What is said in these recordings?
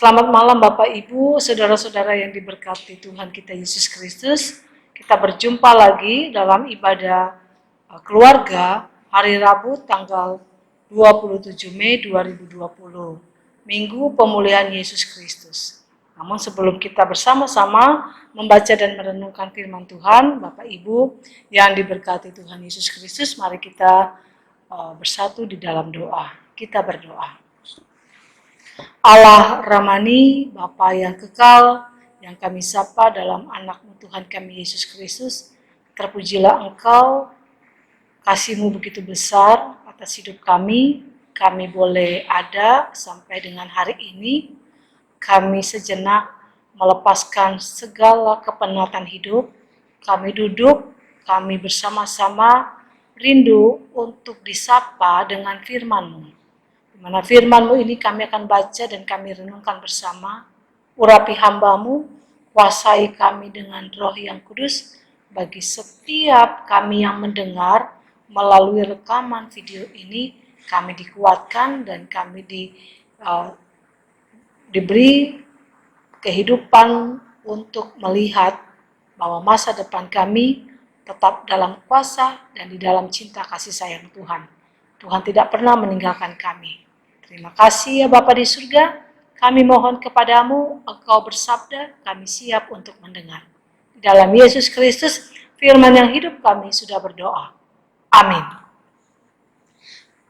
Selamat malam Bapak Ibu, saudara-saudara yang diberkati Tuhan kita Yesus Kristus. Kita berjumpa lagi dalam ibadah keluarga hari Rabu tanggal 27 Mei 2020, Minggu Pemulihan Yesus Kristus. Namun sebelum kita bersama-sama membaca dan merenungkan firman Tuhan, Bapak Ibu yang diberkati Tuhan Yesus Kristus, mari kita bersatu di dalam doa. Kita berdoa. Allah Ramani, Bapa yang kekal, yang kami sapa dalam anak-Mu Tuhan kami Yesus Kristus, terpujilah Engkau, kasih-Mu begitu besar atas hidup kami boleh ada sampai dengan hari ini, kami sejenak melepaskan segala kepenatan hidup, kami duduk, kami bersama-sama rindu untuk disapa dengan firman-Mu. Di mana firman-Mu ini kami akan baca dan kami renungkan bersama. Urapi hamba-Mu, kuasai kami dengan Roh yang kudus, bagi setiap kami yang mendengar melalui rekaman video ini, kami dikuatkan dan kami diberi kehidupan untuk melihat bahwa masa depan kami tetap dalam kuasa dan di dalam cinta kasih sayang Tuhan. Tuhan tidak pernah meninggalkan kami. Terima kasih ya Bapa di surga, kami mohon kepadamu, Engkau bersabda, kami siap untuk mendengar. Di dalam Yesus Kristus, firman yang hidup kami sudah berdoa. Amin.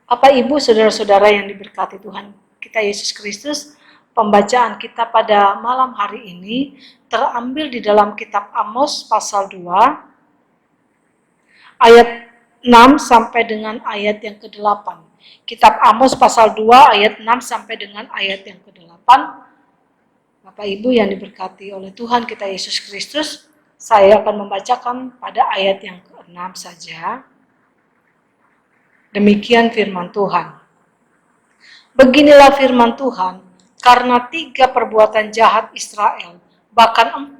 Bapak Ibu, saudara-saudara yang diberkati Tuhan kita Yesus Kristus, pembacaan kita pada malam hari ini terambil di dalam kitab Amos pasal 2, ayat 6 sampai dengan ayat yang ke-8. Kitab Amos pasal 2 ayat 6 sampai dengan ayat yang ke-8. Bapak Ibu yang diberkati oleh Tuhan kita Yesus Kristus, saya akan membacakan pada ayat yang ke-6 saja. Demikian firman Tuhan. Beginilah firman Tuhan, karena 3 perbuatan jahat Israel, bahkan 4,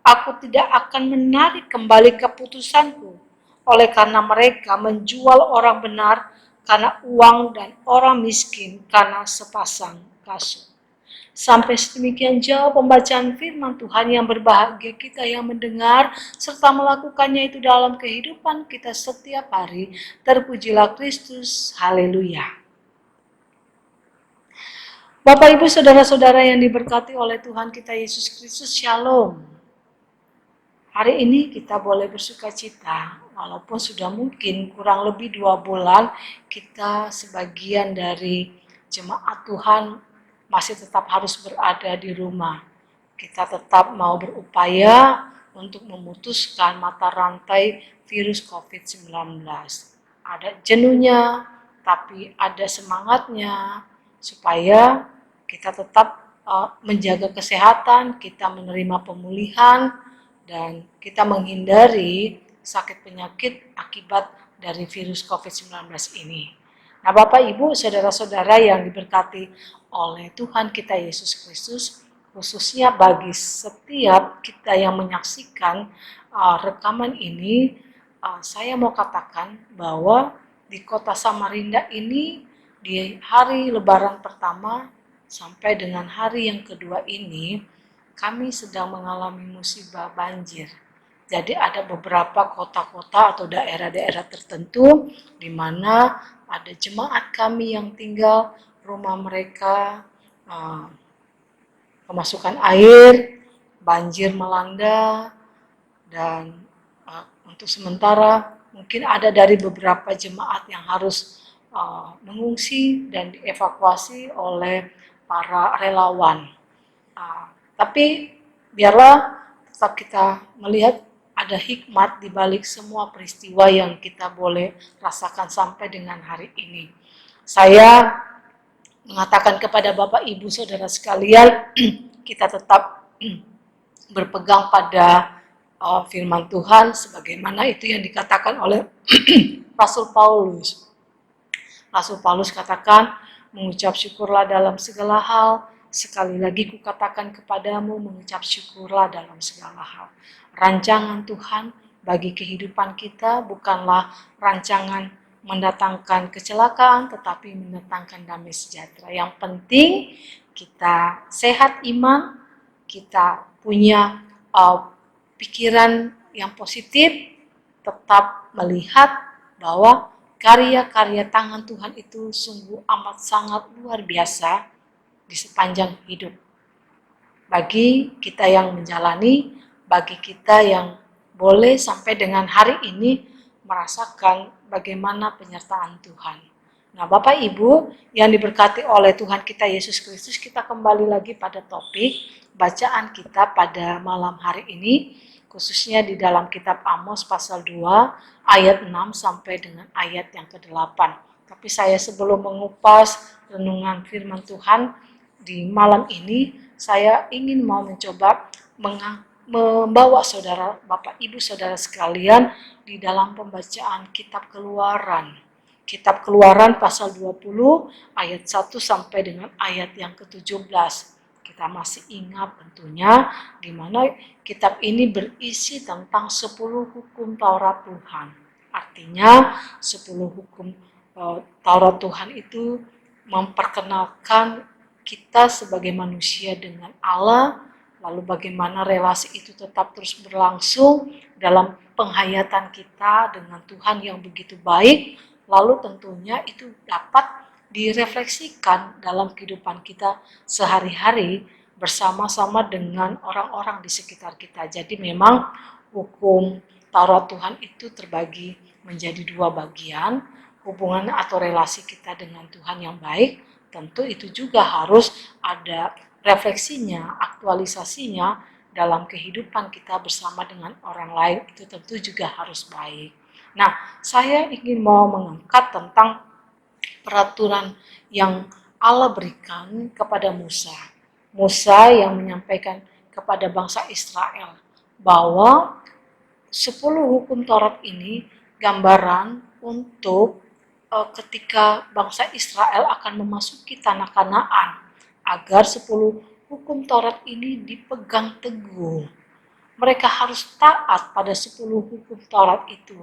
aku tidak akan menarik kembali keputusanku, oleh karena mereka menjual orang benar karena uang dan orang miskin karena sepasang kasut. Sampai sedemikian jauh pembacaan firman Tuhan yang berbahagia kita yang mendengar serta melakukannya itu dalam kehidupan kita setiap hari. Terpujilah Kristus, haleluya. Bapak Ibu saudara-saudara yang diberkati oleh Tuhan kita Yesus Kristus, shalom. Hari ini kita boleh bersuka cita, walaupun sudah mungkin kurang lebih 2 bulan kita sebagian dari jemaat Tuhan masih tetap harus berada di rumah. Kita tetap mau berupaya untuk memutuskan mata rantai virus COVID-19. Ada jenuhnya, tapi ada semangatnya supaya kita tetap menjaga kesehatan, kita menerima pemulihan, dan kita menghindari sakit penyakit akibat dari virus COVID-19 ini. Nah Bapak Ibu, saudara-saudara yang diberkati oleh Tuhan kita Yesus Kristus, khususnya bagi setiap kita yang menyaksikan rekaman ini, saya mau katakan bahwa di kota Samarinda ini, di hari Lebaran pertama sampai dengan hari yang kedua ini, kami sedang mengalami musibah banjir. Jadi ada beberapa kota-kota atau daerah-daerah tertentu di mana ada jemaat kami yang tinggal, rumah mereka kemasukan air, banjir melanda, dan untuk sementara mungkin ada dari beberapa jemaat yang harus mengungsi dan dievakuasi oleh para relawan. Tapi biarlah tetap kita melihat ada hikmat di balik semua peristiwa yang kita boleh rasakan sampai dengan hari ini. Saya mengatakan kepada Bapak Ibu Saudara sekalian, kita tetap berpegang pada firman Tuhan sebagaimana itu yang dikatakan oleh Rasul Paulus. Rasul Paulus katakan, mengucap syukurlah dalam segala hal. Sekali lagi kukatakan kepadamu, mengucap syukurlah dalam segala hal. Rancangan Tuhan bagi kehidupan kita bukanlah rancangan mendatangkan kecelakaan, tetapi mendatangkan damai sejahtera. Yang penting kita sehat iman, kita punya pikiran yang positif, tetap melihat bahwa karya-karya tangan Tuhan itu sungguh amat sangat luar biasa di sepanjang hidup. Bagi kita yang menjalani, bagi kita yang boleh sampai dengan hari ini merasakan bagaimana penyertaan Tuhan. Nah, Bapak Ibu yang diberkati oleh Tuhan kita Yesus Kristus, kita kembali lagi pada topik bacaan kita pada malam hari ini, khususnya di dalam kitab Amos pasal 2 ayat 6 sampai dengan ayat yang ke-8. Tapi saya sebelum mengupas renungan firman Tuhan di malam ini, saya ingin mau mencoba membawa saudara, Bapak Ibu Saudara sekalian di dalam pembacaan kitab Keluaran. Kitab Keluaran pasal 20 ayat 1 sampai dengan ayat yang ke-17. Kita masih ingat tentunya di mana kitab ini berisi tentang 10 hukum Taurat Tuhan. Artinya 10 hukum Taurat Tuhan itu memperkenalkan kita sebagai manusia dengan Allah, lalu bagaimana relasi itu tetap terus berlangsung dalam penghayatan kita dengan Tuhan yang begitu baik, lalu tentunya itu dapat direfleksikan dalam kehidupan kita sehari-hari bersama-sama dengan orang-orang di sekitar kita. Jadi memang hukum Taurat Tuhan itu terbagi menjadi dua bagian, hubungan atau relasi kita dengan Tuhan yang baik, tentu itu juga harus ada refleksinya, aktualisasinya dalam kehidupan kita bersama dengan orang lain, itu tentu juga harus baik. Nah, saya ingin mau mengangkat tentang peraturan yang Allah berikan kepada Musa. Musa yang menyampaikan kepada bangsa Israel bahwa 10 hukum Taurat ini gambaran untuk ketika bangsa Israel akan memasuki tanah Kanaan, agar 10 hukum Taurat ini dipegang teguh. Mereka harus taat pada 10 hukum Taurat itu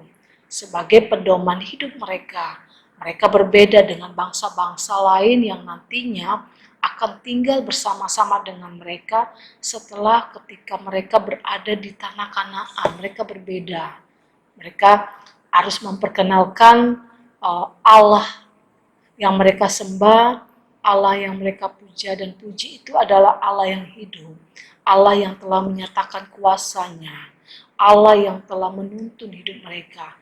sebagai pedoman hidup mereka. Mereka berbeda dengan bangsa-bangsa lain yang nantinya akan tinggal bersama-sama dengan mereka setelah ketika mereka berada di tanah Kanaan. Mereka berbeda. Mereka harus memperkenalkan Allah yang mereka sembah, Allah yang mereka puja dan puji itu adalah Allah yang hidup, Allah yang telah menyatakan kuasanya, Allah yang telah menuntun hidup mereka.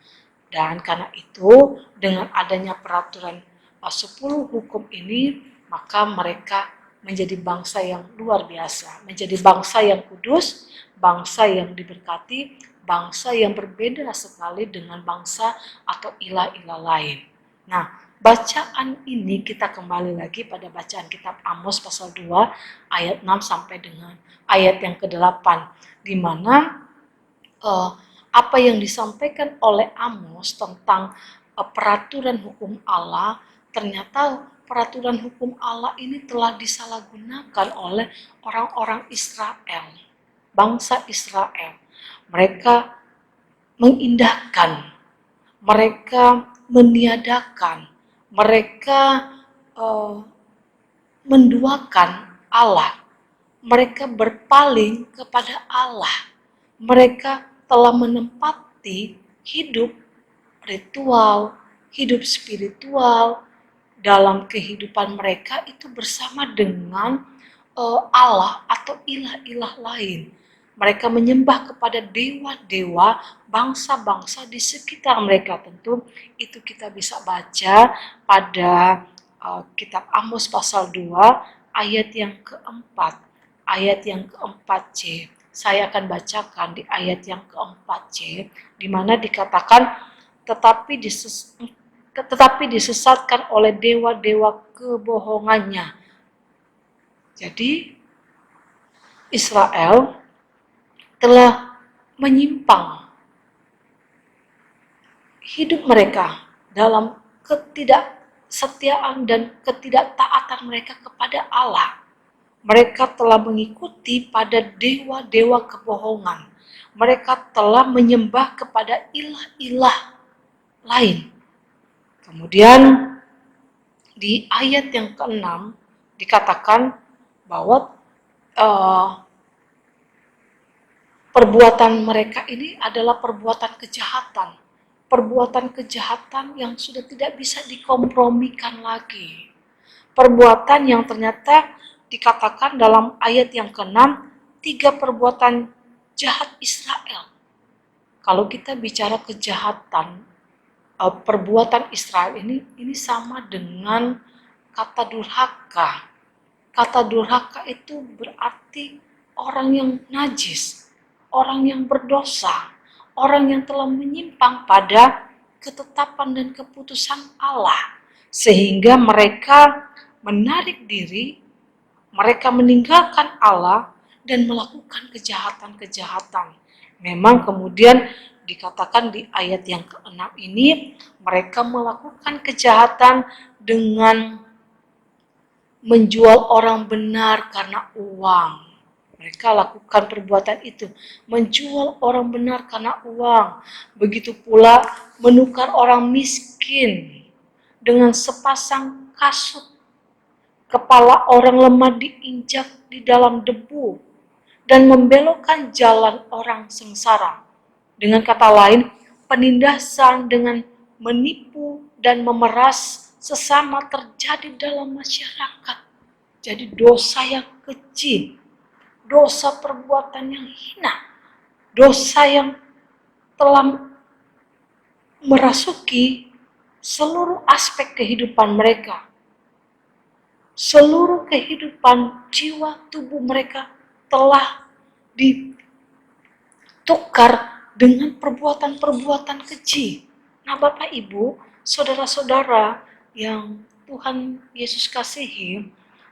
Dan karena itu dengan adanya peraturan 10 hukum ini, maka mereka menjadi bangsa yang luar biasa, menjadi bangsa yang kudus, bangsa yang diberkati, bangsa yang berbeda sekali dengan bangsa atau ilah-ilah lain. Nah, bacaan ini kita kembali lagi pada bacaan kitab Amos pasal 2 ayat 6 sampai dengan ayat yang ke-8, di mana apa yang disampaikan oleh Amos tentang peraturan hukum Allah, ternyata peraturan hukum Allah ini telah disalahgunakan oleh orang-orang Israel, bangsa Israel. Mereka mengindahkan, mereka meniadakan, mereka menduakan Allah, mereka berpaling kepada Allah, mereka telah menempati hidup ritual, hidup spiritual dalam kehidupan mereka itu bersama dengan Allah atau ilah-ilah lain. Mereka menyembah kepada dewa-dewa bangsa-bangsa di sekitar mereka. Tentu itu kita bisa baca pada kitab Amos pasal 2 ayat yang keempat. Ayat yang keempat-C. Saya akan bacakan di ayat yang keempat-C, di mana dikatakan tetapi disesatkan oleh dewa-dewa kebohongannya. Jadi Israel telah menyimpang hidup mereka dalam ketidaksetiaan dan ketidaktaatan mereka kepada Allah. Mereka telah mengikuti pada dewa-dewa kebohongan. Mereka telah menyembah kepada ilah-ilah lain. Kemudian di ayat yang ke-6 dikatakan bahwa perbuatan mereka ini adalah perbuatan kejahatan. Perbuatan kejahatan yang sudah tidak bisa dikompromikan lagi. Perbuatan yang ternyata dikatakan dalam ayat yang ke-6, 3 perbuatan jahat Israel. Kalau kita bicara kejahatan, perbuatan Israel ini sama dengan kata durhaka. Kata durhaka itu berarti orang yang najis, orang yang berdosa, orang yang telah menyimpang pada ketetapan dan keputusan Allah. Sehingga mereka menarik diri, mereka meninggalkan Allah dan melakukan kejahatan-kejahatan. Memang kemudian dikatakan di ayat yang ke-6 ini, mereka melakukan kejahatan dengan menjual orang benar karena uang. Mereka lakukan perbuatan itu, menjual orang benar karena uang. Begitu pula menukar orang miskin dengan sepasang kasut. Kepala orang lemah diinjak di dalam debu dan membelokkan jalan orang sengsara. Dengan kata lain, penindasan dengan menipu dan memeras sesama terjadi dalam masyarakat. Jadi dosa yang kecil, dosa perbuatan yang hina, dosa yang telah merasuki seluruh aspek kehidupan mereka. Seluruh kehidupan jiwa tubuh mereka telah ditukar dengan perbuatan-perbuatan keji. Nah, Bapak Ibu, saudara-saudara yang Tuhan Yesus kasihi,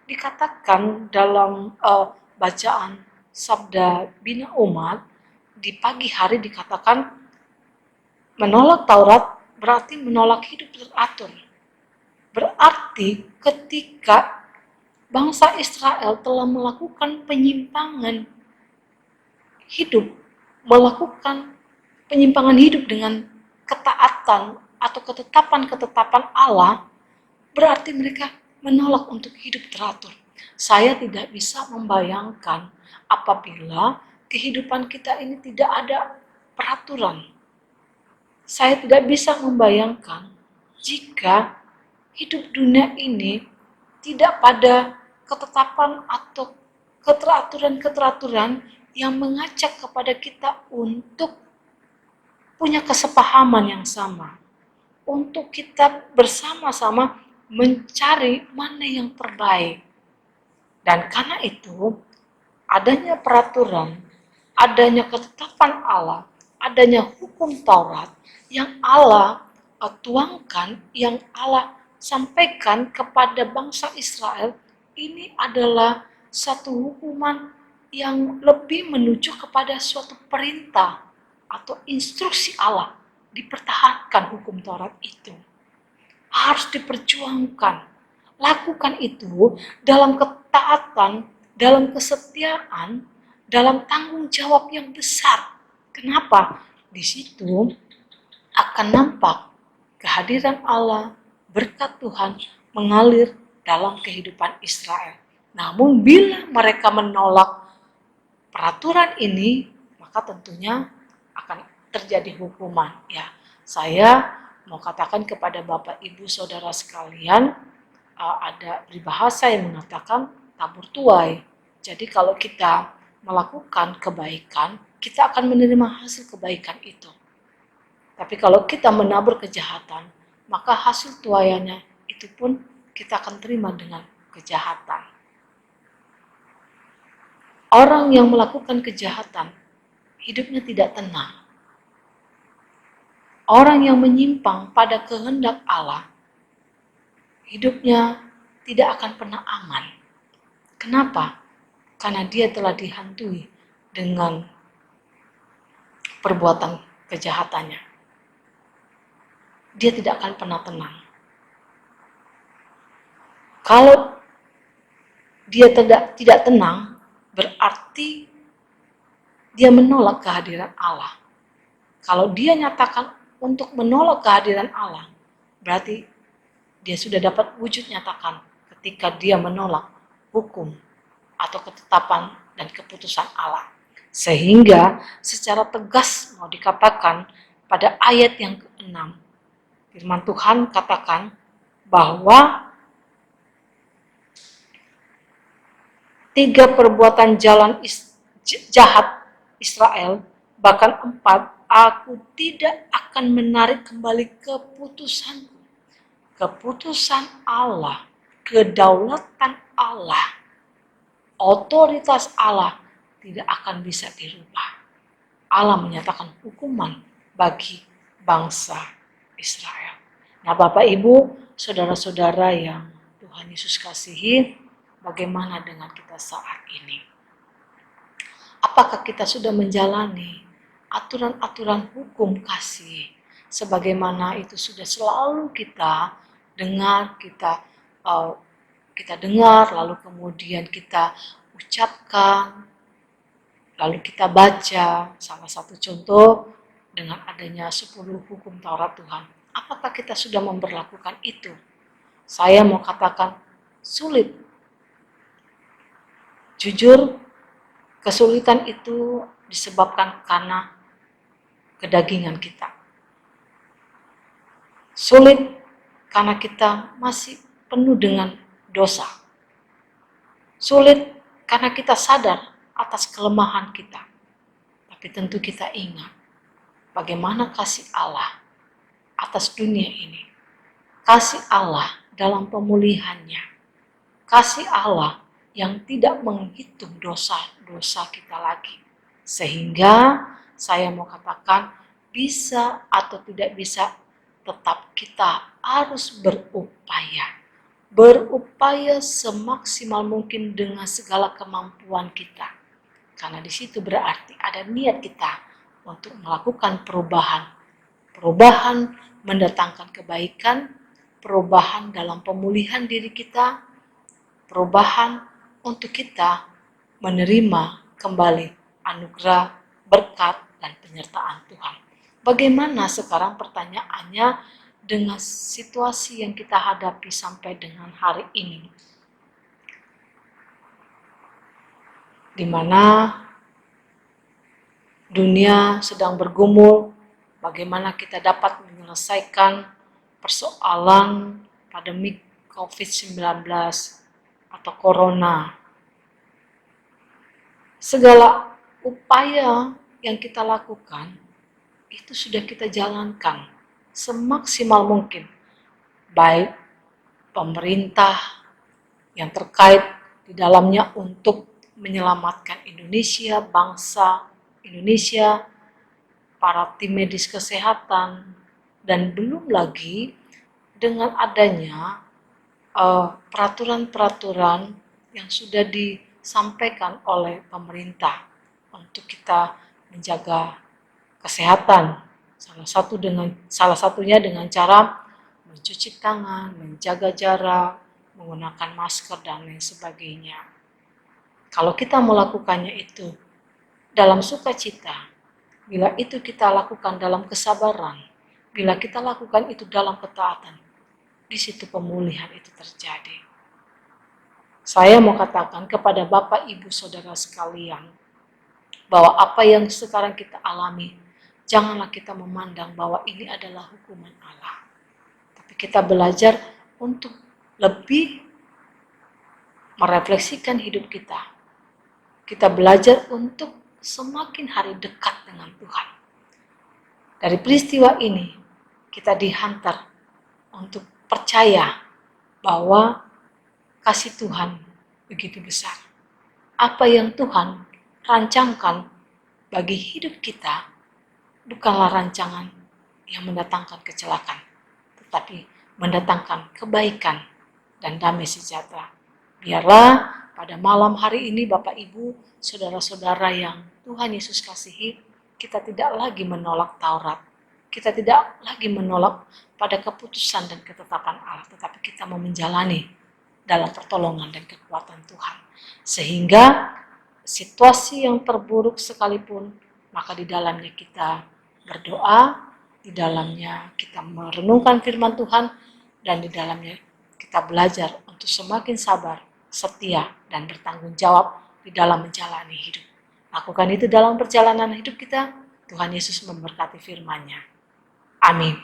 dikatakan dalam bacaan Sabda Bina Umat, di pagi hari dikatakan menolak Taurat berarti menolak hidup teratur. Berarti ketika bangsa Israel telah melakukan penyimpangan hidup, melakukan penyimpangan hidup dengan ketaatan atau ketetapan-ketetapan Allah, berarti mereka menolak untuk hidup teratur. Saya tidak bisa membayangkan apabila kehidupan kita ini tidak ada peraturan. Saya tidak bisa membayangkan jika hidup dunia ini tidak pada ketetapan atau keteraturan-keteraturan yang mengajak kepada kita untuk punya kesepahaman yang sama. Untuk kita bersama-sama mencari mana yang terbaik. Dan karena itu, adanya peraturan, adanya ketetapan Allah, adanya hukum Taurat yang Allah tuangkan, yang Allah sampaikan kepada bangsa Israel, ini adalah satu hukuman yang lebih menuju kepada suatu perintah atau instruksi Allah. Dipertahankan hukum Taurat itu. Harus diperjuangkan. Lakukan itu dalam ketaatan, dalam kesetiaan, dalam tanggung jawab yang besar. Kenapa? Di situ akan nampak kehadiran Allah, berkat Tuhan mengalir dalam kehidupan Israel. Namun bila mereka menolak peraturan ini, maka tentunya akan terjadi hukuman. Ya, saya mau katakan kepada Bapak, Ibu, Saudara sekalian, ada peribahasa yang mengatakan tabur tuai. Jadi kalau kita melakukan kebaikan, kita akan menerima hasil kebaikan itu. Tapi kalau kita menabur kejahatan, maka hasil tuaiannya itu pun kita akan terima dengan kejahatan. Orang yang melakukan kejahatan, hidupnya tidak tenang. Orang yang menyimpang pada kehendak Allah, hidupnya tidak akan pernah aman. Kenapa? Karena dia telah dihantui dengan perbuatan kejahatannya. Dia tidak akan pernah tenang. Kalau dia tidak tenang, berarti dia menolak kehadiran Allah. Kalau dia nyatakan untuk menolak kehadiran Allah, berarti dia sudah dapat wujud nyatakan ketika dia menolak hukum atau ketetapan dan keputusan Allah. Sehingga secara tegas mau dikatakan pada ayat yang ke-6, firman Tuhan katakan bahwa 3 perbuatan jahat Israel, bahkan 4, aku tidak akan menarik kembali keputusanku. Keputusan Allah, kedaulatan Allah, otoritas Allah tidak akan bisa dirubah. Allah menyatakan hukuman bagi bangsa Israel. Nah, Bapak Ibu, saudara-saudara yang Tuhan Yesus kasihi, bagaimana dengan kita saat ini? Apakah kita sudah menjalani aturan-aturan hukum kasih sebagaimana itu sudah selalu kita dengar, kita dengar, lalu kemudian kita ucapkan, lalu kita baca. Salah satu contoh dengan adanya 10 hukum Taurat Tuhan. Apakah kita sudah memberlakukan itu? Saya mau katakan sulit. Jujur, kesulitan itu disebabkan karena kedagingan kita. Sulit karena kita masih penuh dengan dosa. Sulit karena kita sadar atas kelemahan kita. Tapi tentu kita ingat bagaimana kasih Allah atas dunia ini. Kasih Allah dalam pemulihannya. Kasih Allah yang tidak menghitung dosa-dosa kita lagi. Sehingga saya mau katakan bisa atau tidak bisa, tetap kita harus berupaya. Berupaya semaksimal mungkin dengan segala kemampuan kita. Karena di situ berarti ada niat kita untuk melakukan perubahan. Perubahan mendatangkan kebaikan, perubahan dalam pemulihan diri kita, perubahan untuk kita menerima kembali anugerah, berkat, dan penyertaan Tuhan. Bagaimana sekarang pertanyaannya dengan situasi yang kita hadapi sampai dengan hari ini? Di mana dunia sedang bergumul, bagaimana kita dapat menyelesaikan persoalan pandemi COVID-19 atau Corona. Segala upaya yang kita lakukan, itu sudah kita jalankan semaksimal mungkin. Baik pemerintah yang terkait di dalamnya untuk menyelamatkan Indonesia, bangsa Indonesia, para tim medis kesehatan, dan belum lagi dengan adanya peraturan-peraturan yang sudah disampaikan oleh pemerintah untuk kita menjaga kesehatan. Salah satunya dengan cara mencuci tangan, menjaga jarak, menggunakan masker, dan lain sebagainya. Kalau kita melakukannya itu dalam sukacita, bila itu kita lakukan dalam kesabaran, bila kita lakukan itu dalam ketaatan, di situ pemulihan itu terjadi. Saya mau katakan kepada Bapak, Ibu, Saudara sekalian, bahwa apa yang sekarang kita alami, janganlah kita memandang bahwa ini adalah hukuman Allah. Tapi kita belajar untuk lebih merefleksikan hidup kita. Kita belajar untuk semakin hari dekat dengan Tuhan. Dari peristiwa ini, kita dihantar untuk percaya bahwa kasih Tuhan begitu besar. Apa yang Tuhan rancangkan bagi hidup kita bukanlah rancangan yang mendatangkan kecelakaan, tetapi mendatangkan kebaikan dan damai sejahtera. Biarlah pada malam hari ini Bapak Ibu, saudara-saudara yang Tuhan Yesus kasihi, kita tidak lagi menolak Taurat. Kita tidak lagi menolak pada keputusan dan ketetapan Allah, tetapi kita mau menjalani dalam pertolongan dan kekuatan Tuhan. Sehingga situasi yang terburuk sekalipun, maka di dalamnya kita berdoa, di dalamnya kita merenungkan firman Tuhan, dan di dalamnya kita belajar untuk semakin sabar setia, dan bertanggung jawab di dalam menjalani hidup. Lakukan itu dalam perjalanan hidup kita. Tuhan Yesus memberkati firman-Nya. Amin.